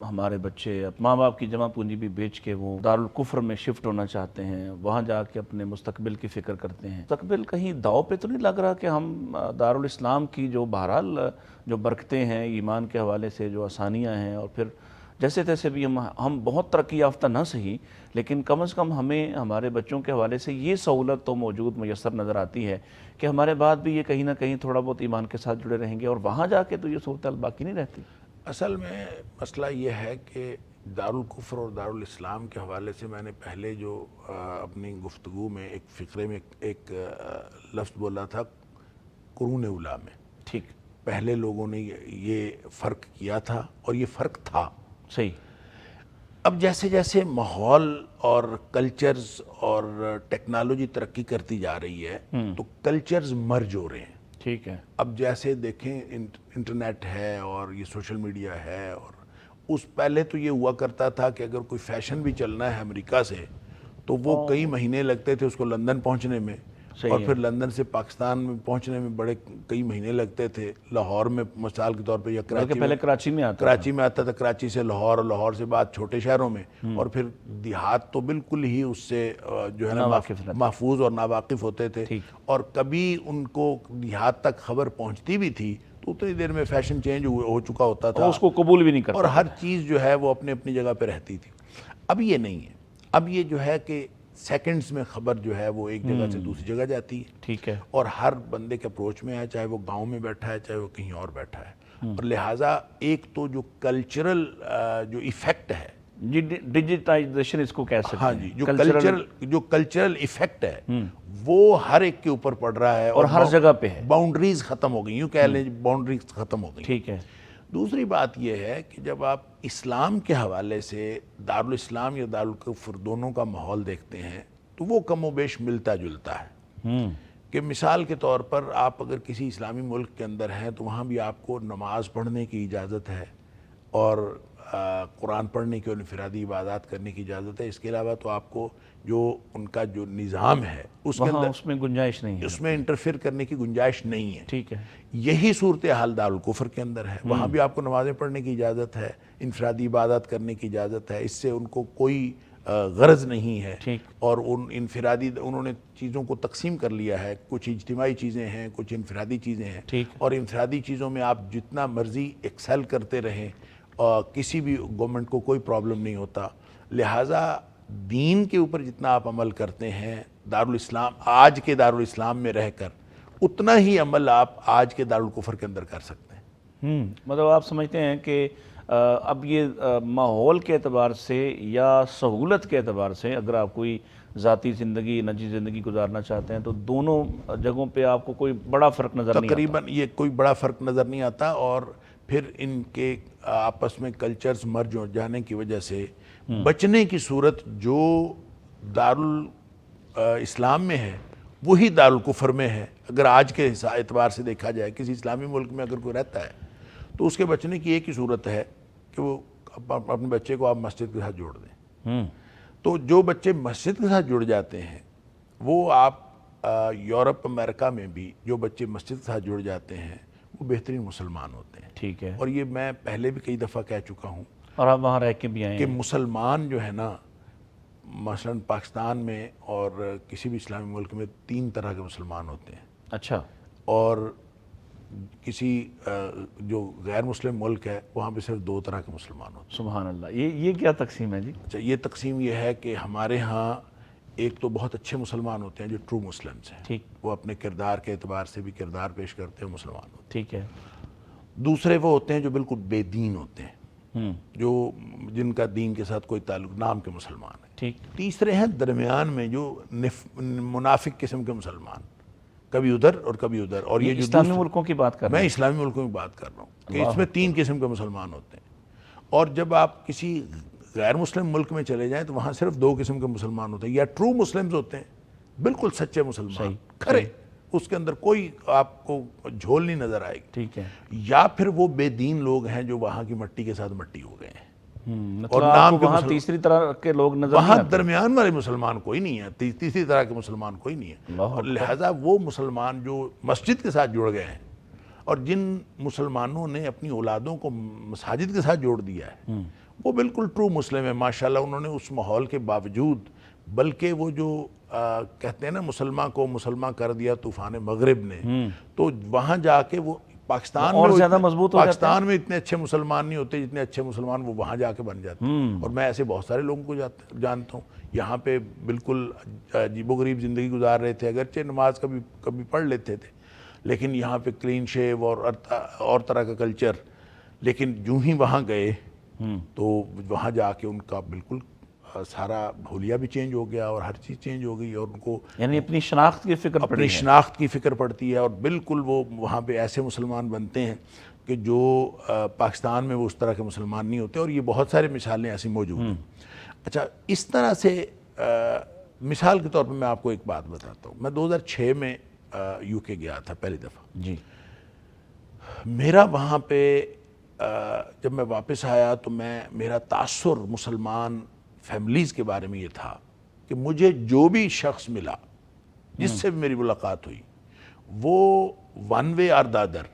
ہمارے بچے ماں باپ کی جمع پونجی بھی بیچ کے وہ دارالکفر میں شفٹ ہونا چاہتے ہیں، وہاں جا کے اپنے مستقبل کی فکر کرتے ہیں۔ مستقبل کہیں داؤ پہ تو نہیں لگ رہا کہ ہم دارالاسلام کی جو بہرحال جو برکتیں ہیں ایمان کے حوالے سے، جو آسانیاں ہیں، اور پھر جیسے تیسے بھی ہم بہت ترقی یافتہ نہ صحیح لیکن کم از کم ہمیں ہمارے بچوں کے حوالے سے یہ سہولت تو موجود میسر نظر آتی ہے کہ ہمارے بعد بھی یہ کہیں نہ کہیں تھوڑا بہت ایمان کے ساتھ جڑے رہیں گے، اور وہاں جا کے تو یہ صورتحال باقی نہیں رہتی۔ اصل میں مسئلہ یہ ہے کہ دارالکفر اور دارالاسلام کے حوالے سے میں نے پہلے جو اپنی گفتگو میں ایک فقرے میں ایک لفظ بولا تھا قرون اولیٰ میں، ٹھیک، پہلے لوگوں نے یہ فرق کیا تھا اور یہ فرق تھا صحیح۔ اب جیسے جیسے ماحول اور کلچرز اور ٹیکنالوجی ترقی کرتی جا رہی ہے تو کلچرز مرج ہو رہے ہیں۔ ٹھیک ہے۔ اب جیسے دیکھیں انٹرنیٹ ہے اور یہ سوشل میڈیا ہے، اور اس پہلے تو یہ ہوا کرتا تھا کہ اگر کوئی فیشن بھی چلنا ہے امریکہ سے تو وہ کئی مہینے لگتے تھے اس کو لندن پہنچنے میں، اور پھر لندن سے پاکستان میں پہنچنے میں بڑے کئی مہینے لگتے تھے۔ لاہور میں مثال کے طور پہ یا پہلے کراچی میں آتا تھا، کراچی سے لاہور، اور لاہور سے بعد چھوٹے شہروں میں، اور پھر دیہات تو بالکل ہی اس سے جو ہے نا محفوظ اور ناواقف ہوتے تھے، اور کبھی ان کو دیہات تک خبر پہنچتی بھی تھی تو اتنی دیر میں فیشن چینج ہو چکا ہوتا تھا، اس کو قبول بھی نہیں کرتا، اور ہر چیز جو ہے وہ اپنے اپنی جگہ پہ رہتی تھی۔ اب یہ نہیں ہے، اب یہ جو ہے کہ سیکنڈز میں خبر جو ہے وہ ایک جگہ سے دوسری جگہ جاتی ہے، ٹھیک ہے، اور ہر بندے کے اپروچ میں ہے، چاہے وہ گاؤں میں بیٹھا ہے چاہے وہ کہیں اور بیٹھا ہے، اور لہٰذا ایک تو جو کلچرل جو ایفیکٹ ہے، جی ڈیجیٹائزیشن اس کو کہہ سکتے ہیں، ہاں جی، جو کلچرل ایفیکٹ ہے وہ ہر ایک کے اوپر پڑ رہا ہے، اور ہر جگہ پہ ہے، باؤنڈریز ختم ہو گئی، یوں کہہ لیں باؤنڈریز ختم ہو گئی۔ ٹھیک ہے۔ دوسری بات یہ ہے کہ جب آپ اسلام کے حوالے سے دارالاسلام یا دارالکفر دونوں کا ماحول دیکھتے ہیں تو وہ کم و بیش ملتا جلتا ہے، کہ مثال کے طور پر آپ اگر کسی اسلامی ملک کے اندر ہیں تو وہاں بھی آپ کو نماز پڑھنے کی اجازت ہے، اور قرآن پڑھنے کی اور انفرادی عبادات کرنے کی اجازت ہے۔ اس کے علاوہ تو آپ کو جو ان کا جو نظام ہے اس کے اندر اس میں گنجائش نہیں ہے، اس میں انٹرفیئر کرنے کی گنجائش نہیں ہے۔ ٹھیک ہے۔ یہی صورتحال دارالکفر کے اندر ہے، وہاں بھی آپ کو نمازیں پڑھنے کی اجازت ہے، انفرادی عبادات کرنے کی اجازت ہے، اس سے ان کو کوئی غرض نہیں ہے، اور ان انفرادی انہوں نے چیزوں کو تقسیم کر لیا ہے، کچھ اجتماعی چیزیں ہیں، کچھ انفرادی چیزیں ہیں، اور انفرادی چیزوں میں آپ جتنا مرضی ایکسل کرتے رہیں کسی بھی گورنمنٹ کو کوئی پرابلم نہیں ہوتا۔ لہٰذا دین کے اوپر جتنا آپ عمل کرتے ہیں دارالاسلام آج کے دارالاسلام میں رہ کر، اتنا ہی عمل آپ آج کے دارالکفر کے اندر کر سکتے ہیں۔ مطلب آپ سمجھتے ہیں کہ اب یہ ماحول کے اعتبار سے یا سہولت کے اعتبار سے اگر آپ کوئی ذاتی زندگی نجی زندگی گزارنا چاہتے ہیں تو دونوں جگہوں پہ آپ کو کوئی بڑا فرق نظر نہیں آتا؟ تقریباً یہ کوئی بڑا فرق نظر نہیں آتا، اور پھر ان کے آپس میں کلچرز مرج ہو جانے کی وجہ سے بچنے کی صورت جو دارالاسلام میں ہے وہی دارالکفر میں ہے۔ اگر آج کے اعتبار سے دیکھا جائے کسی اسلامی ملک میں اگر کوئی رہتا ہے تو اس کے بچنے کی ایک ہی صورت ہے کہ وہ اپنے بچے کو آپ مسجد کے ساتھ جوڑ دیں۔ تو جو بچے مسجد کے ساتھ جڑ جاتے ہیں وہ آپ یورپ امریکہ میں بھی جو بچے مسجد کے ساتھ جڑ جاتے ہیں وہ بہترین مسلمان ہوتے ہیں۔ ٹھیک ہے۔ اور یہ میں پہلے بھی کئی دفعہ کہہ چکا ہوں، اور آپ وہاں رہ کے بھی آئے ہیں، کہ مسلمان جو ہے نا، مثلا پاکستان میں اور کسی بھی اسلامی ملک میں 3 طرح کے مسلمان ہوتے ہیں۔ اچھا۔ اور کسی جو غیر مسلم ملک ہے وہاں پہ صرف 2 طرح کے مسلمان ہوتے ہیں۔ سبحان اللہ، یہ کیا تقسیم ہے جی؟ اچھا، یہ تقسیم یہ ہے کہ ہمارے ہاں ایک تو بہت اچھے مسلمان ہوتے ہیں جو ٹرو مسلمز ہیں، ٹھیک، وہ اپنے کردار کے اعتبار سے بھی کردار پیش کرتے ہیں، مسلمان ہوتے ہیں۔ ٹھیک ہے۔ دوسرے وہ ہوتے ہیں جو بالکل بے دین ہوتے ہیں، جو جن کا دین کے ساتھ کوئی تعلق، نام کے مسلمان ہیں۔ ٹھیک۔ تیسرے ہیں درمیان میں جو منافق قسم کے مسلمان، کبھی ادھر اور کبھی ادھر۔ اور یہ جو اسلامی ملکوں کی بات کر رہے ہیں؟ میں اسلامی ملکوں کی بات کر رہا ہوں کہ اس میں 3 قسم کے مسلمان ہوتے ہیں، اور جب آپ کسی غیر مسلم ملک میں چلے جائیں تو وہاں صرف 2 قسم کے مسلمان ہوتے ہیں، یا ٹرو مسلمز ہوتے ہیں، بالکل سچے مسلمان، کھرے، اس کے اندر کوئی آپ کو جھول نہیں نظر آئے گی، ٹھیک ہے، یا پھر وہ بے دین لوگ ہیں جو وہاں کی مٹی کے ساتھ مٹی ہو گئے ہیں۔ اور نام وہاں تیسری طرح کے لوگ نظر نہیں وہاں آتے؟ درمیان والے مسلمان کوئی نہیں ہے، تیسری طرح کے مسلمان کوئی نہیں ہے، اور لہٰذا وہ مسلمان جو مسجد کے ساتھ جڑ گئے ہیں، اور جن مسلمانوں نے اپنی اولادوں کو مساجد کے ساتھ جوڑ دیا ہے، وہ بالکل ٹرو مسلم ہے ماشاءاللہ. انہوں نے اس ماحول کے باوجود، بلکہ وہ جو کہتے ہیں نا مسلمان کو مسلمان کر دیا طوفان مغرب نے، تو وہاں جا کے وہ پاکستان اور میں زیادہ مضبوط ہو جاتے ہیں. پاکستان میں اتنے اچھے مسلمان نہیں ہوتے جتنے اچھے مسلمان وہ وہاں جا کے بن جاتے ہیں. اور میں ایسے بہت سارے لوگوں کو جانتا ہوں یہاں پہ بالکل عجیب و غریب زندگی گزار رہے تھے، اگرچہ نماز کبھی پڑھ لیتے تھے، لیکن یہاں پہ کلین شیو اور طرح کا کلچر. لیکن جو ہی وہاں گئے تو وہاں جا کے ان کا بالکل سارا بھولیا بھی چینج ہو گیا اور ہر چیز چینج ہو گئی، اور ان کو یعنی اپنی شناخت کی فکر پڑی اپنی ہے. شناخت کی فکر پڑتی ہے، اور بالکل وہ وہاں پہ ایسے مسلمان بنتے ہیں کہ جو پاکستان میں وہ اس طرح کے مسلمان نہیں ہوتے. اور یہ بہت سارے مثالیں ایسی موجود ہیں. اچھا، اس طرح سے مثال کے طور پہ میں آپ کو ایک بات بتاتا ہوں. میں 2006 میں یو کے گیا تھا پہلی دفعہ. جی. میرا وہاں پہ جب میں واپس آیا تو میرا تاثر مسلمان فیملیز کے بارے میں یہ تھا کہ مجھے جو بھی شخص ملا جس سے بھی میری ملاقات ہوئی، وہ ون وے اور دادر،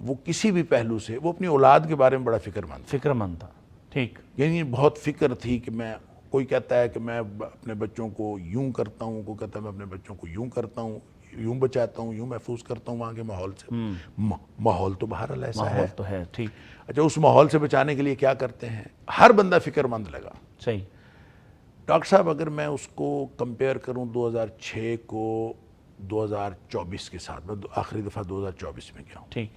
وہ کسی بھی پہلو سے وہ اپنی اولاد کے بارے میں بڑا فکر مند تھا. ٹھیک. یعنی بہت فکر تھی کہ کوئی کہتا ہے کہ میں اپنے بچوں کو یوں کرتا ہوں، کوئی کہتا ہے میں اپنے بچوں کو یوں کرتا ہوں، یوں بچاتا ہوں، یوں محفوظ کرتا ہوں وہاں کے ماحول سے. ماحول تو بہرحال ایسا ہے. ماحول تو ہے. ٹھیک. اچھا، اس ماحول سے بچانے کے لیے کیا کرتے ہیں؟ ہر بندہ فکر مند لگا. صحیح. ڈاکٹر صاحب اگر میں اس کو کمپیئر کروں 2006 کو 2024 کے ساتھ، میں آخری دفعہ 2024 میں گیا ہوں. ٹھیک.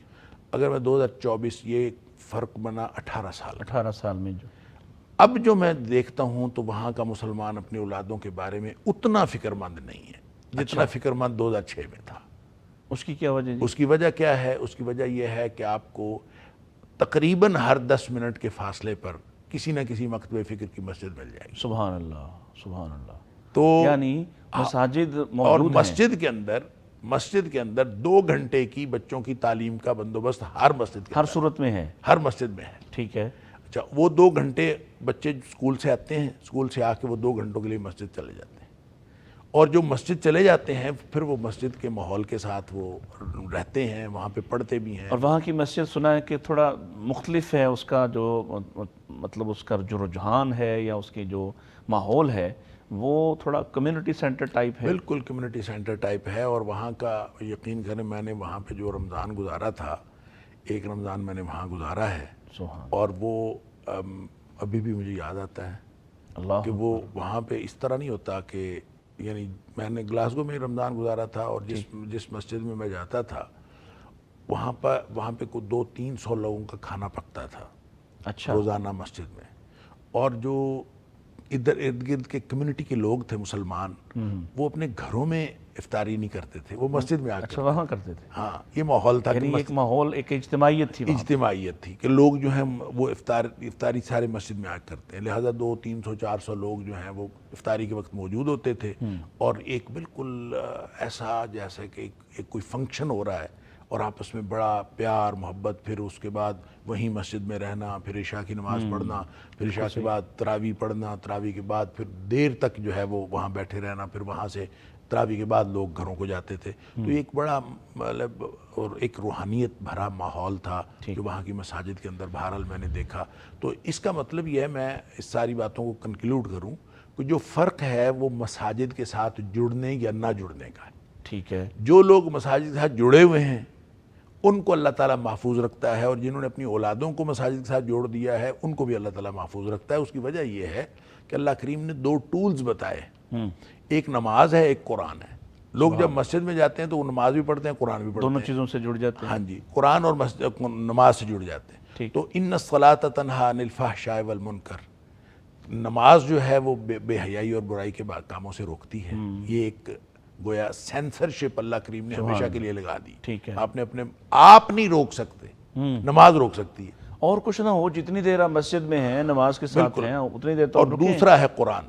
اگر میں 2024، یہ فرق بنا 18 سال. 18 سال میں اب جو میں دیکھتا ہوں تو وہاں کا مسلمان اپنی اولادوں کے بارے میں اتنا فکر مند نہیں ہے جتنا فکر مند 2006 میں تھا. اس کی کیا وجہ؟ اس کی وجہ کیا ہے؟ اس کی وجہ یہ ہے کہ آپ کو تقریباً ہر 10 منٹ کے فاصلے پر کسی نہ کسی مکتبہ فکر کی مسجد مل جائے گی. سبحان اللہ، سبحان اللہ. تو یعنی مساجد اور موجود ہیں. مسجد کے اندر 2 گھنٹے کی بچوں کی تعلیم کا بندوبست ہر مسجد کے ہر صورت میں ہے. ہر مسجد میں ہے. ٹھیک ہے. اچھا، وہ 2 گھنٹے بچے اسکول سے آتے ہیں، اسکول سے آ کے وہ 2 گھنٹوں کے لیے مسجد چلے جاتے ہیں. اور جو مسجد چلے جاتے ہیں پھر وہ مسجد کے ماحول کے ساتھ وہ رہتے ہیں، وہاں پہ پڑھتے بھی ہیں. اور وہاں کی مسجد سنا ہے کہ تھوڑا مختلف ہے، اس کا جو مطلب اس کا جو رجحان ہے یا اس کی جو ماحول ہے وہ تھوڑا کمیونٹی سینٹر ٹائپ ہے. بالکل کمیونٹی سینٹر ٹائپ ہے. اور وہاں کا یقین کریں، میں نے وہاں پہ جو رمضان گزارا تھا، ایک رمضان میں نے وہاں گزارا ہے، اور وہ ابھی بھی مجھے یاد آتا ہے اللہ کہ وہ وہاں پہ اس طرح نہیں ہوتا کہ، یعنی میں نے گلاسگو میں رمضان گزارا تھا، اور جس مسجد میں میں جاتا تھا وہاں پہ کوئی 200-300 لوگوں کا کھانا پکتا تھا. اچھا. روزانہ مسجد میں. اور جو ادھر ارد گرد کے کمیونٹی کے لوگ تھے مسلمان، وہ اپنے گھروں میں افطاری نہیں کرتے تھے، وہ مسجد میں آ کر. اچھا، وہاں کرتے تھے. ہاں، یہ ماحول تھا. یعنی ایک ماحول، ایک اجتماعیت تھی. اجتماعیت تھی کہ لوگ جو ہیں وہ افطاری سارے مسجد میں آ کرتے ہیں. لہٰذا 200-300-400 لوگ جو ہیں وہ افطاری کے وقت موجود ہوتے تھے. اور ایک بالکل ایسا جیسے کہ ایک کوئی فنکشن ہو رہا ہے، اور آپس میں بڑا پیار محبت. پھر اس کے بعد وہیں مسجد میں رہنا، پھر عشاء کی نماز پڑھنا، پھر عشاء کے بعد تراویح پڑھنا، تراویح کے بعد پھر دیر تک جو ہے وہ وہاں بیٹھے رہنا. پھر وہاں سے تراویح کے بعد لوگ گھروں کو جاتے تھے. تو ایک بڑا مطلب اور ایک روحانیت بھرا ماحول تھا جو وہاں کی مساجد کے اندر بہرحال میں نے دیکھا. تو اس کا مطلب یہ ہے، میں اس ساری باتوں کو کنکلوڈ کروں کہ جو فرق ہے وہ مساجد کے ساتھ جڑنے یا نہ جڑنے کا ہے. ٹھیک ہے. جو لوگ مساجد کے ساتھ جڑے ہوئے ہیں ان کو اللہ تعالیٰ محفوظ رکھتا ہے، اور جنہوں نے اپنی اولادوں کو مساجد کے ساتھ جوڑ دیا ہے ان کو بھی اللہ تعالیٰ محفوظ رکھتا ہے. اس کی وجہ یہ ہے کہ اللہ کریم نے 2 ٹولز بتائے، ایک نماز ہے، ایک قرآن ہے. لوگ جب مسجد میں جاتے ہیں تو وہ نماز بھی پڑھتے ہیں، قرآن بھی پڑھتے ہیں. دونوں چیزوں سے جڑ جاتے ہیں. ہاں جی، قرآن اور نماز سے جڑ جاتے ہیں. تو ان الصلاۃ تنہی عن الفحشاء والمنکر، نماز جو ہے وہ بے حیائی اور برائی کے کاموں سے روکتی ہے. یہ ایک گویا سینسرشپ اللہ کریم نے ہمیشہ کے لیے لگا دی. ٹھیک ہے. آپ نہیں روک سکتے، نماز روک سکتی ہے. اور کچھ نہ ہو، جتنی دیر آپ مسجد میں ہیں، نماز کے ساتھ ہیں، اتنی دیر تو. اور دوسرا ہے قرآن.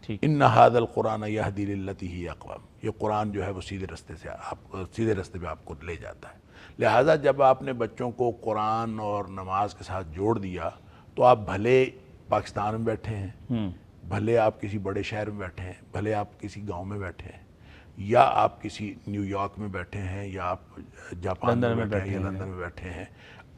ان ھذا القرآن یہدی للتی ہی اقوم. یہ قرآن جو ہے وہ سیدھے رستے پہ آپ کو لے جاتا ہے. لہٰذا جب آپ نے بچوں کو قرآن اور نماز کے ساتھ جوڑ دیا تو آپ بھلے پاکستان میں بیٹھے ہیں، بھلے آپ کسی بڑے شہر میں بیٹھے ہیں، بھلے آپ کسی گاؤں میں بیٹھے ہیں، یا آپ کسی نیو یارک میں بیٹھے ہیں، یا آپ جاپان میں بیٹھے ہیں، یا لندن میں بیٹھے ہیں،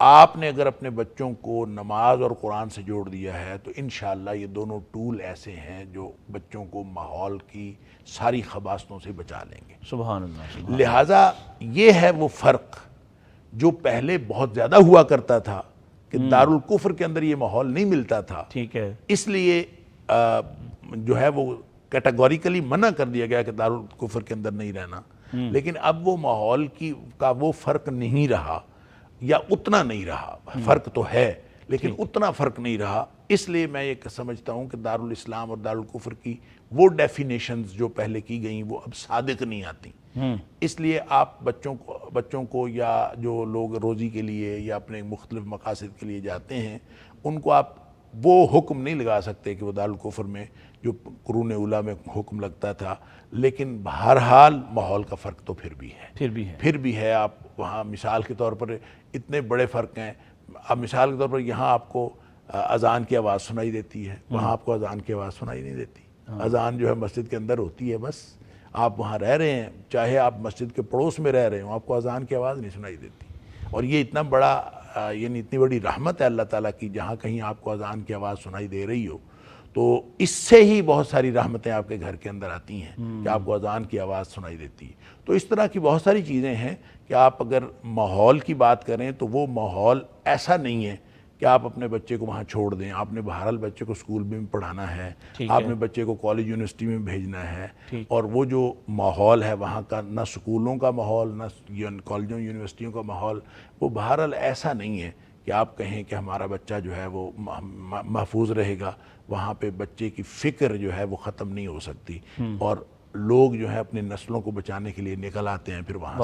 آپ نے اگر اپنے بچوں کو نماز اور قرآن سے جوڑ دیا ہے تو انشاءاللہ یہ دونوں ٹول ایسے ہیں جو بچوں کو ماحول کی ساری خباثتوں سے بچا لیں گے۔ سبحان اللہ، سبحان لہٰذا یہ ہے وہ فرق جو پہلے بہت زیادہ ہوا کرتا تھا کہ دارالکفر کے اندر یہ ماحول نہیں ملتا تھا، ٹھیک ہے، اس لیے جو ہے وہ کیٹیگوریکلی منع کر دیا گیا کہ دارالکفر کے اندر نہیں رہنا، لیکن اب وہ ماحول کا وہ فرق نہیں رہا، یا اتنا نہیں رہا، فرق تو ہے لیکن اتنا فرق نہیں رہا۔ اس لیے میں یہ سمجھتا ہوں کہ دارالاسلام اور دارالکفر کی وہ ڈیفینیشنز جو پہلے کی گئیں وہ اب صادق نہیں آتی۔ اس لیے آپ بچوں کو یا جو لوگ روزی کے لیے یا اپنے مختلف مقاصد کے لیے جاتے ہیں ان کو آپ وہ حکم نہیں لگا سکتے کہ وہ دارالکفر میں جو قرون اولیٰ میں حکم لگتا تھا، لیکن بہرحال ماحول کا فرق تو پھر بھی ہے۔ آپ وہاں مثال کے طور پر اتنے بڑے فرق ہیں، اب مثال کے طور پر یہاں آپ کو اذان کی آواز سنائی دیتی ہے، وہاں آپ کو اذان کی آواز سنائی نہیں دیتی۔ اذان جو ہے مسجد کے اندر ہوتی ہے، بس آپ وہاں رہ رہے ہیں، چاہے آپ مسجد کے پڑوس میں رہ رہے ہوں، آپ کو اذان کی آواز نہیں سنائی دیتی۔ اور یہ اتنا بڑا یعنی اتنی بڑی رحمت ہے اللہ تعالیٰ کی، جہاں کہیں آپ کو اذان کی آواز سنائی دے رہی ہو تو اس سے ہی بہت ساری رحمتیں آپ کے گھر کے اندر آتی ہیں کہ آپ کو اذان کی آواز سنائی دیتی ہے۔ تو اس طرح کی بہت ساری چیزیں ہیں کہ آپ اگر ماحول کی بات کریں تو وہ ماحول ایسا نہیں ہے کہ آپ اپنے بچے کو وہاں چھوڑ دیں۔ آپ نے بہرحال بچے کو اسکول میں پڑھانا ہے، آپ نے بچے کو کالج یونیورسٹی میں بھیجنا ہے، اور وہ جو ماحول ہے وہاں کا، نہ اسکولوں کا ماحول نہ کالجوں یونیورسٹیوں کا ماحول، وہ بہرحال ایسا نہیں ہے کہ آپ کہیں کہ ہمارا بچہ جو ہے وہ محفوظ رہے گا۔ وہاں پہ بچے کی فکر جو ہے وہ ختم نہیں ہو سکتی، اور لوگ جو ہے اپنی نسلوں کو بچانے کے لیے نکل آتے ہیں، پھر وہاں سے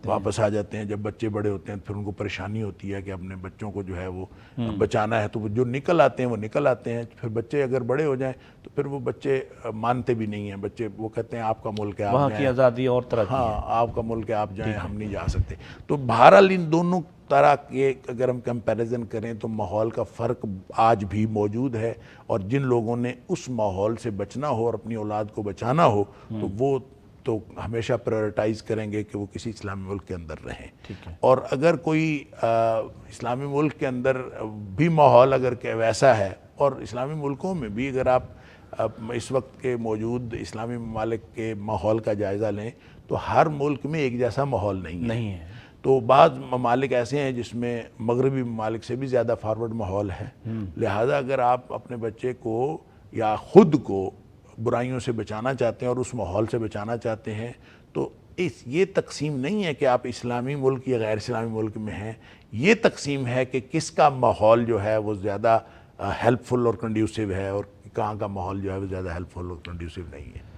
واپس آ جاتے ہیں۔ جب بچے بڑے ہوتے ہیں پھر ان کو پریشانی ہوتی ہے کہ اپنے بچوں کو جو ہے وہ بچانا ہے، تو وہ جو نکل آتے ہیں وہ نکل آتے ہیں۔ پھر بچے اگر بڑے ہو جائیں تو پھر وہ بچے مانتے بھی نہیں ہیں، بچے وہ کہتے ہیں آپ کا ملک ہے، وہاں کی آزادی اور طرح کی ہے، ہاں آپ کا ملک ہے، آپ جائیں، ہم نہیں جا سکتے۔ تو بہرحال ان دونوں طرح کے اگر ہم کمپیریزن کریں تو ماحول کا فرق آج بھی موجود ہے، اور جن لوگوں نے اس ماحول سے بچنا ہو اور اپنی اولاد کو بچانا ہو تو وہ تو ہمیشہ پرائورٹائز کریں گے کہ وہ کسی اسلامی ملک کے اندر رہیں۔ اور اگر کوئی اسلامی ملک کے اندر بھی ماحول اگر ویسا ہے، اور اسلامی ملکوں میں بھی اگر آپ اس وقت کے موجود اسلامی ممالک کے ماحول کا جائزہ لیں تو ہر ملک میں ایک جیسا ماحول نہیں ہے۔ تو بعض ممالک ایسے ہیں جس میں مغربی ممالک سے بھی زیادہ فارورڈ ماحول ہے، لہٰذا اگر آپ اپنے بچے کو یا خود کو برائیوں سے بچانا چاہتے ہیں اور اس ماحول سے بچانا چاہتے ہیں تو یہ تقسیم نہیں ہے کہ آپ اسلامی ملک یا غیر اسلامی ملک میں ہیں، یہ تقسیم ہے کہ کس کا ماحول جو ہے وہ زیادہ ہیلپ فل اور کنڈیوسیو ہے، اور کہاں کا ماحول جو ہے وہ زیادہ ہیلپ فل اور کنڈیوسیو نہیں ہے۔